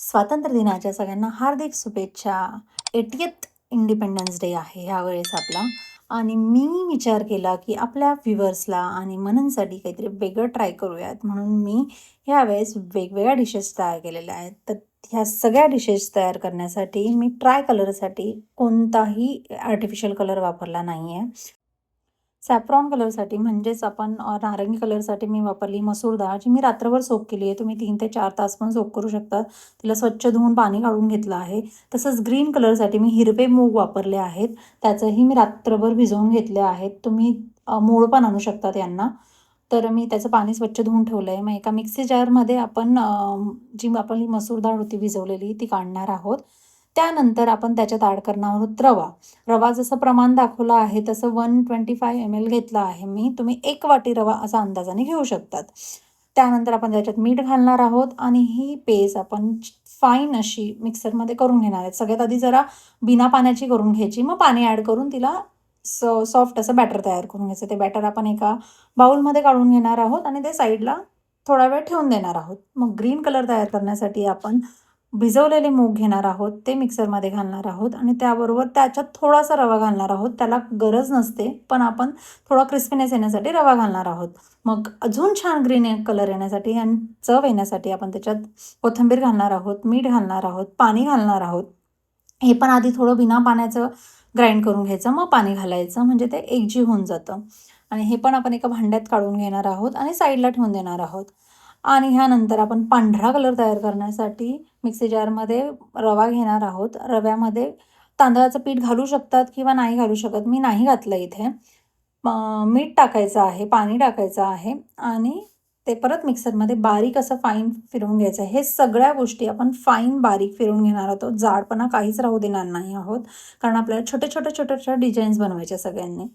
स्वातंत्र्य दिनाच्या सगळ्यांना हार्दिक शुभेच्छा. 80th इंडिपेंडन्स डे आहे ह्यावेळेस आपला. आणि मी विचार केला, की आपल्या व्ह्यूअर्सला आणि मननसाठी काहीतरी वेगळं ट्राय करूयात. म्हणून मी ह्यावेळेस वेगवेगळ्या डिशेस तयार केलेल्या आहेत. तर ह्या सगळ्या डिशेस तयार करण्यासाठी मी ट्राय कलरसाठी कोणताही आर्टिफिशियल कलर वापरला नाही आहे. सॅफ्रॉन कलरसाठी म्हणजेच आपण नारंगी कलरसाठी मी वापरली मसूर डाळ, जी मी रात्रभर सोक केली आहे. तुम्ही 3 ते 4 तास पण सोक करू शकता. तिला स्वच्छ धुवून पाणी काढून घेतलं आहे. तसंच ग्रीन कलरसाठी मी हिरवे मूग वापरले आहेत. त्याचंही मी रात्रभर भिजवून घेतले आहेत. तुम्ही मूळ पण आणू शकतात यांना. तर मी त्याचं पाणी स्वच्छ धुवून ठेवलं आहे. मग एका मिक्सी जारमध्ये आपण जी आपली मसूर डाळ होती भिजवलेली ती काढणार आहोत. त्यानंतर आपण त्याच्यात ॲड करणार आहोत रवा. रवा जसं प्रमाण दाखवलं आहे तसं 125 ml घेतला आहे मी. तुम्ही 1 वाटी रवा असा अंदाजाने घेऊ शकतात. त्यानंतर आपण त्याच्यात मीठ घालणार आहोत आणि ही पेस्ट आपण फाईन अशी मिक्सरमध्ये करून घेणार आहेत. सगळ्यात आधी जरा बिना पाण्याची करून घ्यायची. मग पाणी ॲड करून तिला सॉफ्ट असं बॅटर तयार करून घ्यायचं. ते बॅटर आपण एका बाउलमध्ये काढून घेणार आहोत आणि ते साईडला थोडा वेळ ठेवून देणार आहोत. मग ग्रीन कलर तयार करण्यासाठी आपण भिजवलेले मूग घेणार आहोत, ते मिक्सरमध्ये घालणार आहोत आणि त्याबरोबर त्याच्यात थोडासा रवा घालणार आहोत. त्याला गरज नसते, पण आपण थोडा क्रिस्पीनेस येण्यासाठी रवा घालणार आहोत. मग अजून छान ग्रीन कलर येण्यासाठी आणि चव येण्यासाठी आपण त्याच्यात कोथिंबीर घालणार आहोत, मीठ घालणार आहोत, पाणी घालणार आहोत. हे पण आधी थोडं बिना पाण्याचं ग्राइंड करून घ्यायचं, मग पाणी घालायचं म्हणजे ते एकजीव होऊन जातं. आणि हे पण आपण एका भांड्यात काढून घेणार आहोत आणि साईडला ठेवून देणार आहोत. आणि ह्यानंतर आपण पांढरा कलर तयार करण्यासाठी मिक्सी जारमध्ये रवा घेणार आहोत. रव्यामध्ये तांदळाचं पीठ घालू शकतात किंवा नाही घालू शकत. मी नाही घातलं इथे. मीठ टाकायचं आहे, पाणी टाकायचं आहे आणि ते परत मिक्सरमध्ये बारीक असं फाईन फिरवून घ्यायचं आहे. हे सगळ्या गोष्टी आपण फाईन बारीक फिरवून घेणार आहोत. जाडपणा काहीच राहू देणार नाही आहोत. कारण आपल्याला छोट्या-छोट्या डिझाईन्स बनवायच्या सगळ्यांनी.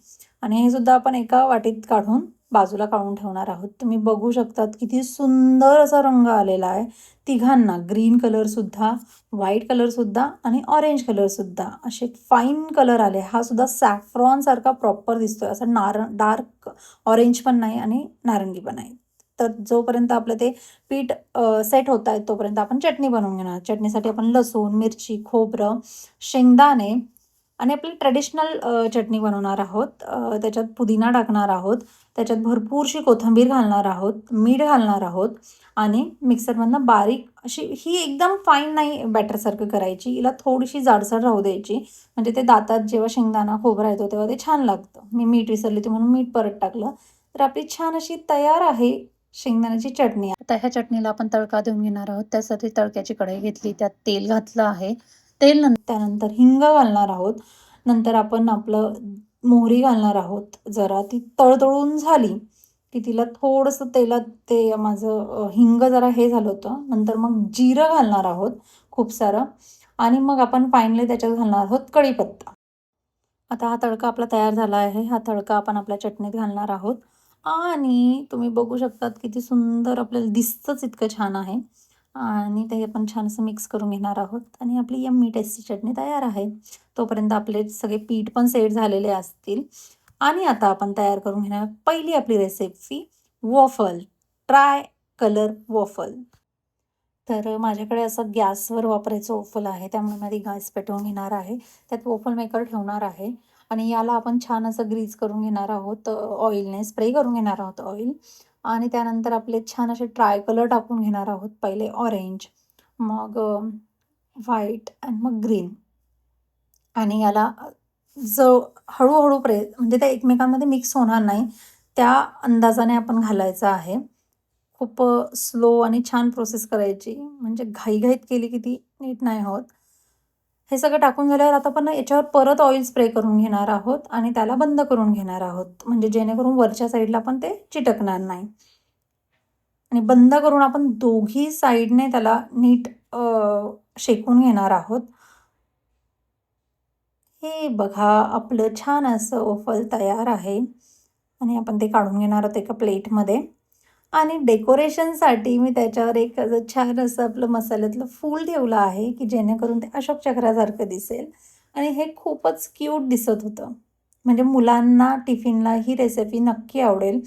आणि हे सुद्धा आपण एका वाटीत काढून बाजूला काढून ठेवणार आहोत. तुम्ही बघू शकतात किती सुंदर असा रंग आलेला आहे. तिघांना ग्रीन कलरसुद्धा, व्हाईट कलरसुद्धा आणि ऑरेंज कलरसुद्धा असे फाईन कलर आले. हा सुद्धा सॅफ्रॉनसारखा प्रॉपर दिसतोय. असं डार्क ऑरेंज पण नाही आणि नारंगी पण नाही. तर जोपर्यंत आपलं ते पीठ सेट होत आहे तोपर्यंत आपण चटणी बनवून घेणार. चटणीसाठी आपण लसूण, मिरची, खोबरं, शेंगदाणे आणि आपली ट्रेडिशनल चटणी बनवणार आहोत. त्याच्यात पुदिना टाकणार आहोत. त्याच्यात भरपूरशी कोथिंबीर घालणार आहोत, मीठ घालणार आहोत आणि मिक्सरमधनं बारीक अशी ही एकदम फाईन नाही बॅटरसारखं करायची. हिला थोडीशी जाडसर राहू द्यायची. म्हणजे ते दातात जेव्हा शेंगदाणा, खोबरा येतो तेव्हा ते छान लागतं. मी मीठ विसरली होती म्हणून मीठ परत टाकलं. तर आपली छान अशी तयार आहे शेंगदाण्याची चटणी. आता ह्या चटणीला आपण तडका देऊन घेणार आहोत. त्यासाठी तडक्याची कढई घेतली, त्यात तेल घातलं आहे. त्यानंतर हिंग घालणार आहोत. नंतर आपण आपलं मोहरी घालणार आहोत. जरा ती तळतळून झाली की तिला थोडंसं तेलात ते माझं हिंग जरा हे झालं होतं. नंतर मग जिरं घालणार आहोत खूप सारं आणि मग आपण फायनली त्याच्यात घालणार आहोत कढीपत्ता. आता हा तडका आपला तयार झाला आहे. हा तडका आपण आपल्या चटणीत घालणार आहोत आणि तुम्ही बघू शकतात किती सुंदर आपल्याला दिसतंच इतकं छान आहे. आणि ते आपण छान असं मिक्स करून घेणार आहोत आणि आपली यम्मी टेस्टी चटणी तयार आहे. तोपर्यंत आपले सगळे पीठ पण सेट झालेले असतील आणि आता आपण तयार करून घेणार पहिली आपली recipe waffle, try colour waffle. तर माझ्याकडे असं गॅसवर वापरायचं वॉफल आहे, त्यामुळे मी आधी गॅस पेटवून घेणार आहे. त्यात वॉफल मेकर ठेवणार आहे आणि याला आपण छान असं ग्रीस करून घेणार आहोत ऑइलने, स्प्रे करून घेणार आहोत ऑइल आणि त्यानंतर आपले छान असे ट्राय कलर टाकून घेणार आहोत. पहिले ऑरेंज, मग व्हाईट आणि मग ग्रीन आणि याला जो हळू म्हणजे त्या एकमेकांमध्ये मिक्स होणार नाही, त्या अंदाजाने आपण घालायचं आहे. खूप स्लो आणि छान प्रोसेस करायची. म्हणजे घाईघाईत केली की ती नीट नाही होत. हे सगळं टाकून झाल्यावर आता आपण याच्यावर परत ऑइल स्प्रे करून घेणार आहोत आणि त्याला बंद करून घेणार आहोत. म्हणजे जेणेकरून वरच्या साईडला पण ते चिटकणार नाही. आणि बंद करून आपण दोघी साईडने त्याला नीट शेकून घेणार आहोत. हे बघा आपलं छान असं वफल तयार आहे आणि आपण ते काढून घेणार आहोत एका प्लेटमध्ये. आणि डेकोरेशनसाठी मी त्याच्यावर एक असं छान असं आपलं मसाल्यातलं फूल ठेवलं आहे, की जेणेकरून ते अशोक चक्रासारखं दिसेल आणि हे खूपच क्यूट दिसत होतं. म्हणजे मुलांना टिफिनला ही रेसिपी नक्की आवडेल.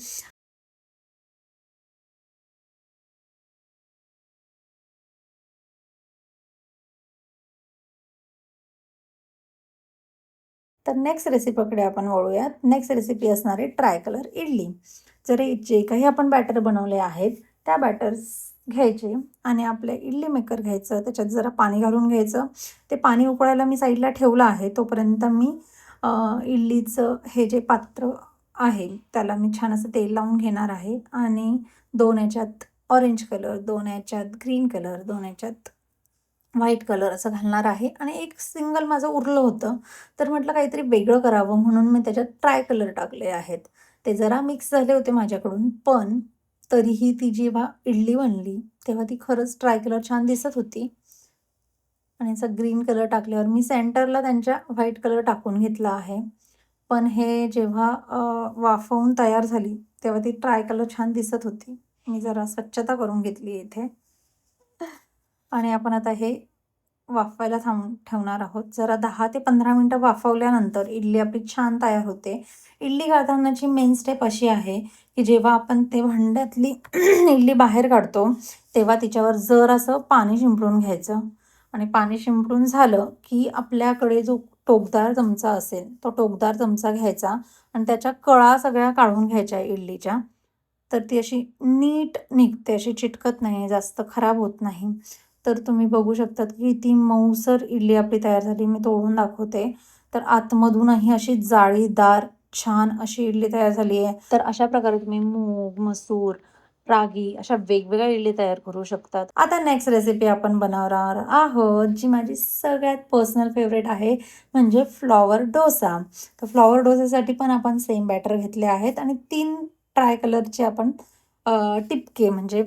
तर नेक्स्ट रेसिपीकडे आपण वळूयात. नेक्स्ट रेसिपी असणार आहे ट्राय कलर इडली. जर जे काही आपण बॅटर बनवले आहेत त्या बॅटर्स घ्यायचे आणि आपलं इडली मेकर घ्यायचं, त्याच्यात जरा पाणी घालून घ्यायचं. ते पाणी उकळायला मी साईडला ठेवलं आहे. तोपर्यंत मी इडलीचं हे जे पात्र आहे त्याला मी छान असं तेल लावून घेणार आहे आणि 2 याच्यात ऑरेंज कलर, 2 याच्यात ग्रीन कलर, 2 याच्यात व्हाईट कलर असं घालणार आहे. आणि एक सिंगल माझं उरलं होतं, तर म्हटलं काहीतरी वेगळं करावं म्हणून मी त्याच्यात ट्राय कलर टाकले आहेत. ते जरा मिक्स झाले होते माझ्याकडून, पण तरीही ती जेव्हा इडली बनली तेव्हा ती खरंच ट्राय कलर छान दिसत होती. आणि असं ग्रीन कलर टाकल्यावर मी सेंटरला त्यांच्या व्हाईट कलर टाकून घेतला आहे. पण हे जेव्हा वाफवून तयार झाली तेव्हा ती ट्राय कलर छान दिसत होती. मी जरा स्वच्छता करून घेतली इथे. आणि आपण आता हे वाफवायला ठेवणार आहोत. जरा 10 ते 15 मिनटं वाफवल्यानंतर इडली आपली छान तयार होते. इडली काढतानाची मेन स्टेप अशी आहे की जेव्हा आपण ते भांड्यातली इडली बाहेर काढतो तेव्हा तिच्यावर जरासं पाणी शिंपडून घ्यायचं. आणि पाणी शिंपडून झालं की आपल्याकडे जो टोकदार चमचा असेल तो टोकदार चमचा घ्यायचा आणि त्याच्या कळा सगळ्या काढून घ्यायच्या इडलीच्या. तर ती अशी नीट निघते, अशी चिटकत नाही, जास्त खराब होत नाही. तर तुम्ही बघू शकतात की ती मऊसर इडली आपली तयार झाली. मी तोडून दाखवते. तर आतमधूनही अशी जाळीदार छान अशी इडली तयार झाली आहे. तर अशा प्रकारे तुम्ही मूग, मसूर, रागी अशा वेगवेगळ्या इडली तयार करू शकतात. आता नेक्स्ट रेसिपी आपण बनवणार आहोत, जी माझी सगळ्यात पर्सनल फेवरेट आहे, म्हणजे फ्लॉवर डोसा. तर फ्लॉवर डोसासाठी पण आपण सेम बॅटर घेतले आहेत आणि 3 ट्राय कलरचे आपण टिपके म्हणजे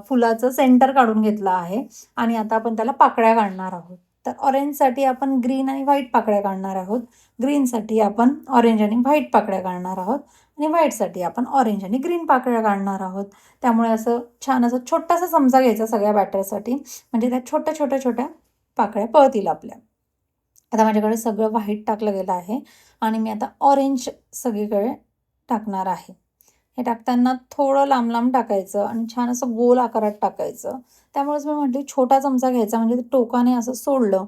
फुलाचं सेंटर काढून घेतलं आहे. आणि आता आपण त्याला पाकळ्या काढणार आहोत. तर ऑरेंजसाठी आपण ग्रीन आणि व्हाईट पाकळ्या काढणार आहोत. ग्रीनसाठी आपण ऑरेंज आणि व्हाईट पाकळ्या काढणार आहोत. आणि व्हाईटसाठी आपण ऑरेंज आणि ग्रीन पाकळ्या काढणार आहोत. त्यामुळे असं छान असं छोटासा चमचा घ्यायचा सगळ्या बॅटरसाठी, म्हणजे त्या छोट्या छोट्या छोट्या पाकळ्या पळतील आपल्या. आता माझ्याकडे सगळं व्हाईट टाकलं गेलं आहे आणि मी आता ऑरेंज सगळीकडे टाकणार आहे. हे टाकताना थोडं लांब लांब टाकायचं आणि छान असं गोल आकारात टाकायचं. त्यामुळेच मी म्हटली छोटा चमचा घ्यायचा, म्हणजे ते टोकाने असं सोडलं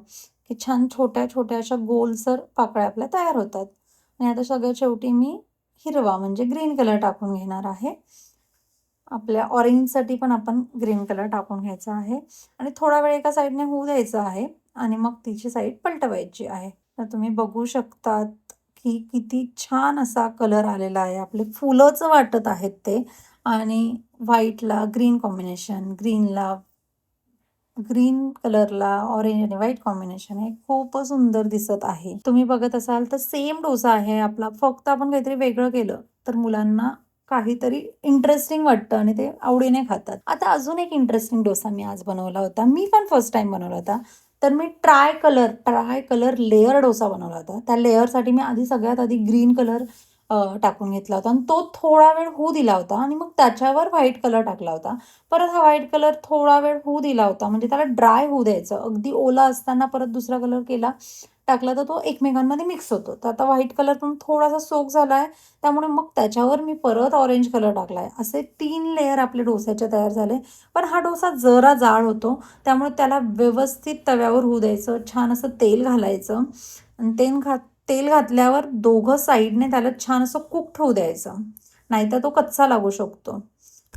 की छान छोट्या छोट्या अशा गोलसर पाकळ्या आपल्या तयार होतात. आणि आता सगळ्यात शेवटी मी हिरवा म्हणजे ग्रीन कलर टाकून घेणार आहे. आपल्या ऑरेंजसाठी पण आपण ग्रीन कलर टाकून घ्यायचा आहे आणि थोडा वेळ एका साईडने होऊ द्यायचं आहे आणि मग तिची साईड पलटवायची आहे. तर तुम्ही बघू शकतात की किती छान असा कलर आलेला आहे. आपले फुलंच वाटत आहेत ते. आणि व्हाईटला ग्रीन कॉम्बिनेशन, ग्रीन कलरला ऑरेंज आणि व्हाईट कॉम्बिनेशन आहे, खूपच सुंदर दिसत आहे. तुम्ही बघत असाल तर सेम डोसा आहे आपला, फक्त आपण काहीतरी वेगळं केलं तर मुलांना काहीतरी इंटरेस्टिंग वाटतं आणि ते आवडीने खातात. आता अजून एक इंटरेस्टिंग डोसा मी आज बनवला होता. मी पण फर्स्ट टाइम बनवला होता. तर मी ट्राय कलर लेयर डोसा बनवला होता. त्या लेयरसाठी मी सगळ्यात आधी ग्रीन कलर टाकून घेतला होता आणि तो थोडा वेळ होऊ दिला होता आणि मग त्याच्यावर व्हाईट कलर टाकला होता. परत हा व्हाईट कलर थोडा वेळ होऊ दिला होता, म्हणजे त्याला ड्राय होऊ द्यायचं. अगदी ओला असताना परत दुसरा कलर टाकला तर तो एकमेकांमध्ये मिक्स होतो. तर आता व्हाईट कलर पण थोडासा सोक झाला आहे, त्यामुळे मग त्याच्यावर मी परत ऑरेंज कलर टाकला आहे. असे 3 लेयर आपले डोस्याचे तयार झाले. पण हा डोसा जरा जाड होतो, त्यामुळे त्याला व्यवस्थित तव्यावर होऊ द्यायचं. छान असं तेल घालायचं आणि तेल घातल्यावर दोघं साईडने त्याला छान असं कुक होऊ द्यायचं, नाहीतर तो कच्चा लागू शकतो.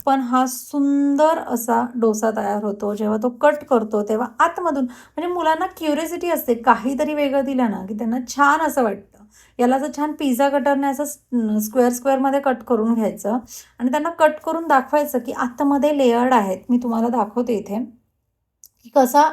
पण हा सुंदर असा डोसा तयार होतो. जेव्हा तो कट करतो तेव्हा आतमधून म्हणजे मुलांना क्युरिओसिटी असते, काहीतरी वेगळं दिलं ना की त्यांना छान असं वाटतं. याला असं छान पिझ्झा कटरने असं स्क्वेअरमध्ये कट करून घ्यायचं आणि त्यांना कट करून दाखवायचं की आतमध्ये लेयर्ड आहेत. मी तुम्हाला दाखवते इथे की कसा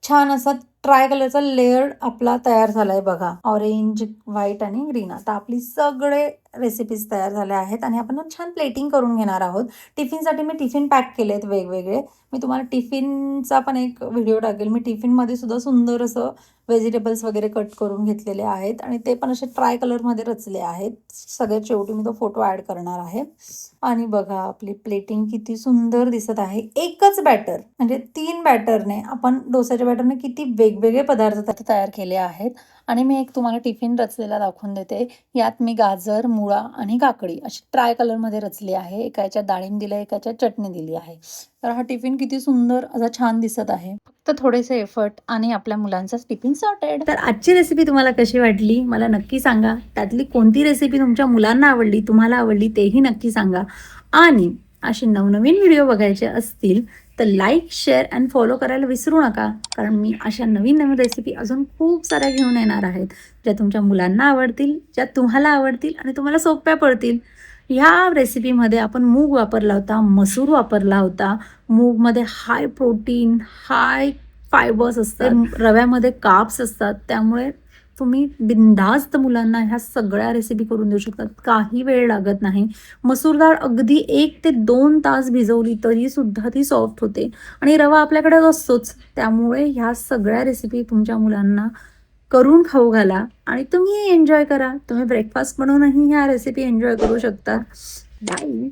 छान असा ट्राय कलरचा लेयर आपला तयार झाला आहे बघा. ऑरेंज, व्हाईट आणि ग्रीन. आता आपली सगळे रेसिपीज तयार झाल्या आहेत आणि आपण छान प्लेटिंग करून घेणार आहोत. टिफिनसाठी मी टिफिन पॅक केले आहेत वेगवेगळे. मी तुम्हाला टिफिनचा पण एक व्हिडिओ टाकेल. मी टिफिनमध्ये सुद्धा सुंदर असं व्हेजिटेबल्स वगैरे कट करून घेतलेले आहेत आणि ते पण असे ट्राय कलरमध्ये रचले आहेत. सगळ्यात शेवटी मी तो फोटो ॲड करणार आहे. आणि बघा आपली प्लेटिंग किती सुंदर दिसत आहे. एकच बॅटर म्हणजे 3 बॅटरने आपण डोसाच्या बॅटरने किती वेगवेगळे पदार्थ तयार केले आहेत. आणि मी एक तुम्हाला टिफिन रचलेला दाखवून देते. यात मी गाजर, मुळा आणि काकडी अशी ट्राय कलरमध्ये रचली आहे. एका ह्याच्यात डाळिंब दिलं, एका ह्याच्यात चटणी दिली आहे. तर हा टिफिन किती सुंदर असा छान दिसत आहे. फक्त थोडेसे एफर्ट आणि आपल्या मुलांचा टिफिन सॉर्टेड. तर आजची रेसिपी तुम्हाला कशी वाटली मला नक्की सांगा. त्यातली कोणती रेसिपी तुमच्या मुलांना आवडली, तुम्हाला आवडली तेही नक्की सांगा. आणि असे नवनवीन व्हिडिओ बघायचे असतील तर लाईक, शेअर अँड फॉलो करायला विसरू नका. कारण मी अशा नवीन नवीन रेसिपी अजून खूप साऱ्या घेऊन येणार आहेत, ज्या तुमच्या मुलांना आवडतील, ज्या तुम्हाला आवडतील आणि तुम्हाला सोप्या पडतील. ह्या रेसिपीमध्ये आपण मूग वापरला होता, मसूर वापरला होता. मूगमध्ये हाय प्रोटीन, हाय फायबर्स असतात, रव्यामध्ये कार्ब्स असतात. त्यामुळे तुम्ही बिनधास्त मुलांना ह्या सगळ्या रेसिपी करून देऊ शकतात. काही वेळ लागत नाही. मसूर डाळ अगदी 1 ते 2 तास भिजवली तरीसुद्धा ती सॉफ्ट होते आणि रवा आपल्याकडे असतोच. त्यामुळे ह्या सगळ्या रेसिपी तुमच्या मुलांना करून खाऊ घाला आणि तुम्हीही एन्जॉय करा. तुम्ही ब्रेकफास्ट म्हणूनही ह्या रेसिपी एन्जॉय करू शकता. बाय.